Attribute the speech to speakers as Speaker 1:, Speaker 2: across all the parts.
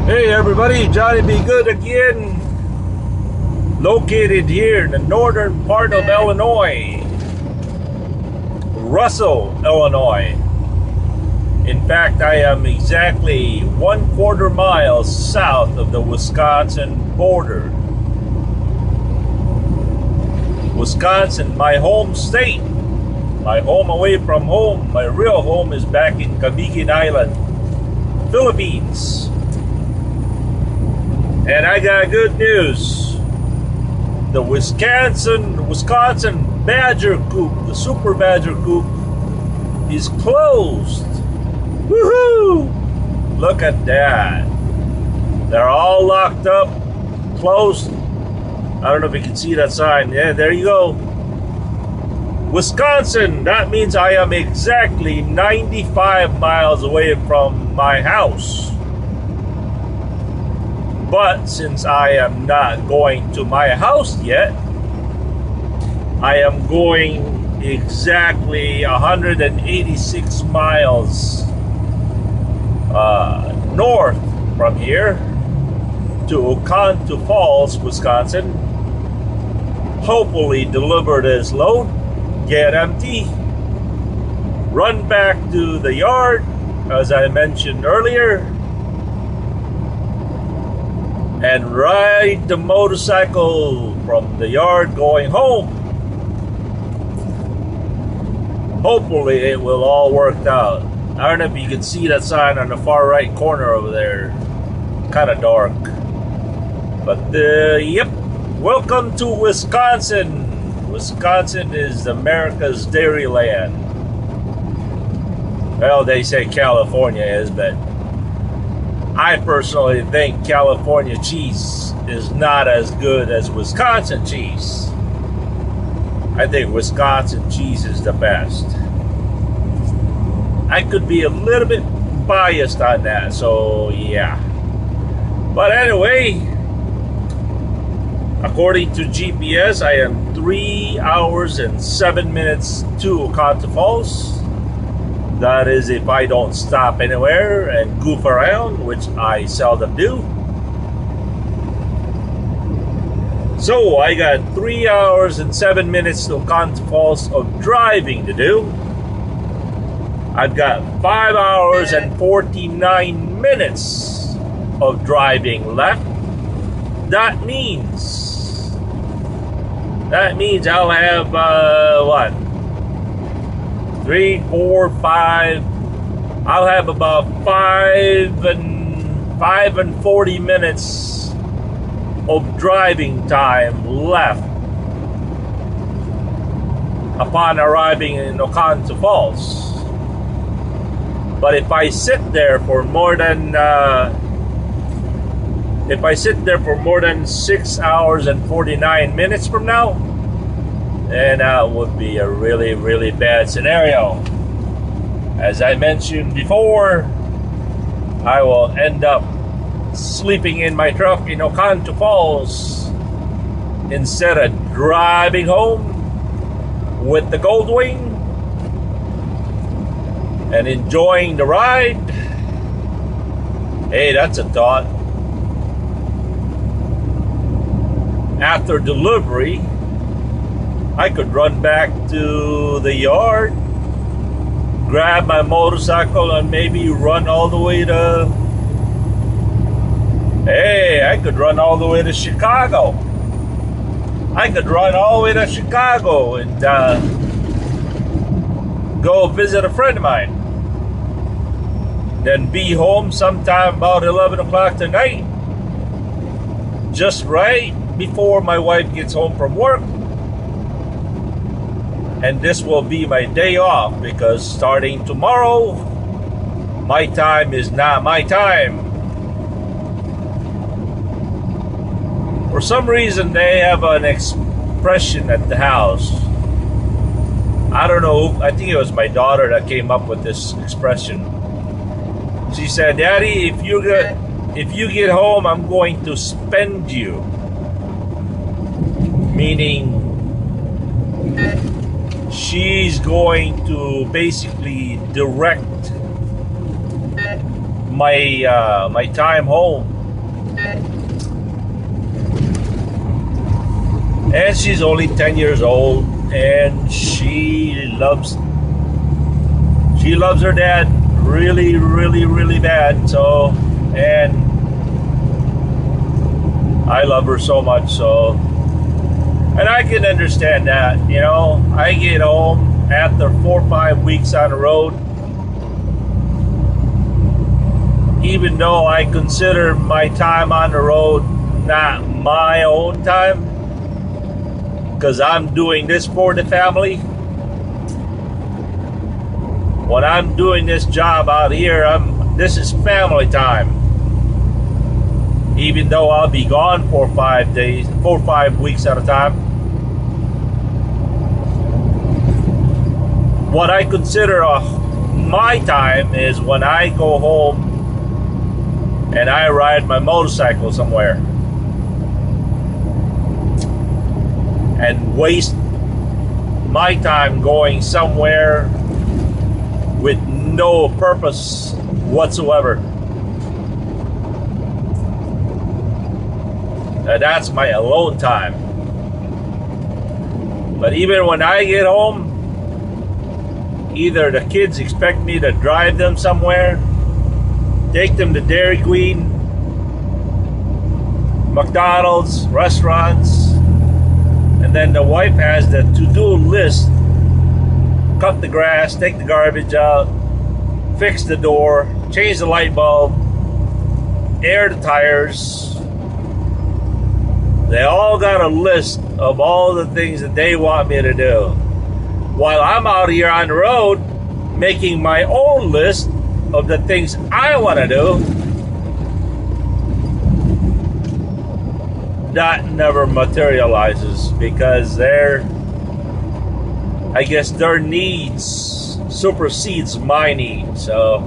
Speaker 1: Hey everybody, Johnny B. Good again, located here in the northern part of Illinois, Russell, Illinois. In fact, I am exactly 1/4 mile south of the Wisconsin border. Wisconsin, my home state, my home away from home. My real home is back in Camiguin Island, Philippines. And I got good news. The Wisconsin Badger Coop, the Super Badger Coop, is closed. Woohoo! Look at that. They're all locked up, closed. I don't know if you can see that sign. Yeah, there you go. Wisconsin, that means I am exactly 95 miles away from my house. But since I am not going to my house yet, I am going exactly 186 miles north from here to Oconto Falls, Wisconsin. Hopefully deliver this load, get empty, run back to the yard, as I mentioned earlier, and ride the motorcycle from the yard going home. Hopefully it will all work out. I don't know if you can see that sign on the far right corner over there. Kind of dark. But yep, welcome to Wisconsin. Wisconsin is America's dairyland. Well, they say California is, but I personally think California cheese is not as good as Wisconsin cheese. I think Wisconsin cheese is the best. I could be a little bit biased on that, so yeah. But anyway, according to GPS, I am 3 hours and 7 minutes to Oconto Falls. That is if I don't stop anywhere and goof around, which I seldom do. So I got 3 hours and 7 minutes to Oconto Falls of driving to do. I've got 5 hours and 49 minutes of driving left. That means I'll have what? 3, 4, 5. I'll have about 5 and 40 minutes of driving time left upon arriving in Oconto Falls. But if I sit there for more than 6 hours and 49 minutes from now, and that would be a really, really bad scenario. As I mentioned before, I will end up sleeping in my truck in Oconto Falls instead of driving home with the Goldwing and enjoying the ride. Hey, that's a thought. After delivery, I could run back to the yard, grab my motorcycle, and maybe run all the way to... Hey, I could run all the way to Chicago. I could run all the way to Chicago and go visit a friend of mine. Then be home sometime about 11 o'clock tonight. Just right before my wife gets home from work. And this will be my day off because starting tomorrow, my time is not my time. For some reason, they have an expression at the house. I don't know, I think it was my daughter that came up with this expression. She said, "Daddy, if you get home, I'm going to spend you." Meaning, she's going to basically direct my my time home. And she's only 10 years old, and she loves her dad really, really, really bad. So, and I love her so much. So, and I can understand that. You know, I get home after 4 or 5 weeks on the road, even though I consider my time on the road not my own time, because I'm doing this for the family. When I'm doing this job out here, this is family time. Even though I'll be gone 4 or 5 days, 4 or 5 weeks at a time. What I consider my time is when I go home and I ride my motorcycle somewhere and waste my time going somewhere with no purpose whatsoever. That's my alone time. But even when I get home, either the kids expect me to drive them somewhere, take them to Dairy Queen, McDonald's, restaurants, and then the wife has the to-do list: cut the grass, take the garbage out, fix the door, change the light bulb, air the tires. They all got a list of all the things that they want me to do, while I'm out here on the road making my own list of the things I want to do. That never materializes because I guess their needs supersedes my needs. So,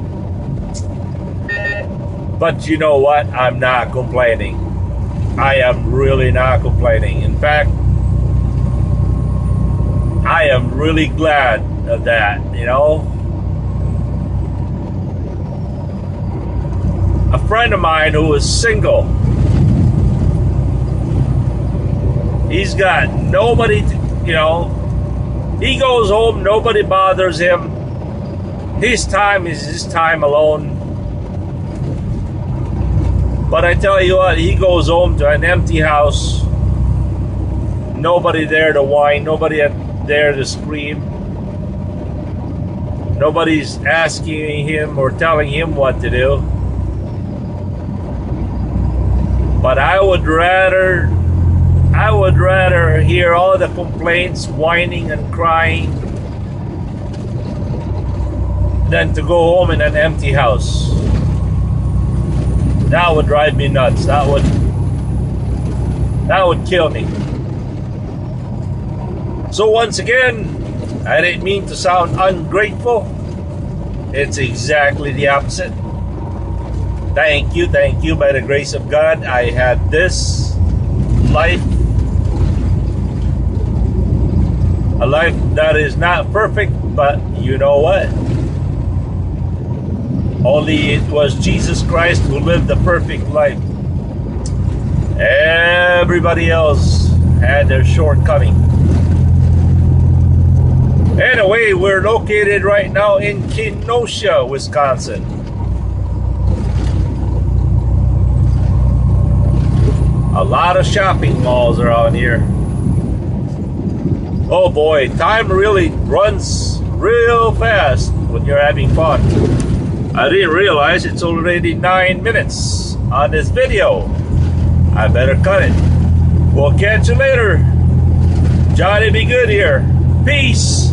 Speaker 1: but you know what? I'm not complaining. I am really not complaining. In fact, I am really glad of that, you know. A friend of mine who is single, he's got nobody to, you know, he goes home, nobody bothers him. His time is his time alone. But I tell you what, he goes home to an empty house. Nobody there to whine, nobody there to scream. Nobody's asking him or telling him what to do. But I would rather hear all the complaints, whining and crying, than to go home in an empty house. That would drive me nuts. That would kill me. So once again, I didn't mean to sound ungrateful. It's exactly the opposite. Thank you. By the grace of God, I had this life. A life that is not perfect, but you know what? Only it was Jesus Christ who lived the perfect life. Everybody else had their shortcoming. Anyway, we're located right now in Kenosha, Wisconsin. A lot of shopping malls around here. Oh boy, time really runs real fast when you're having fun. I didn't realize it's already 9 minutes on this video. I better cut it. We'll catch you later. Johnny be good here. Peace.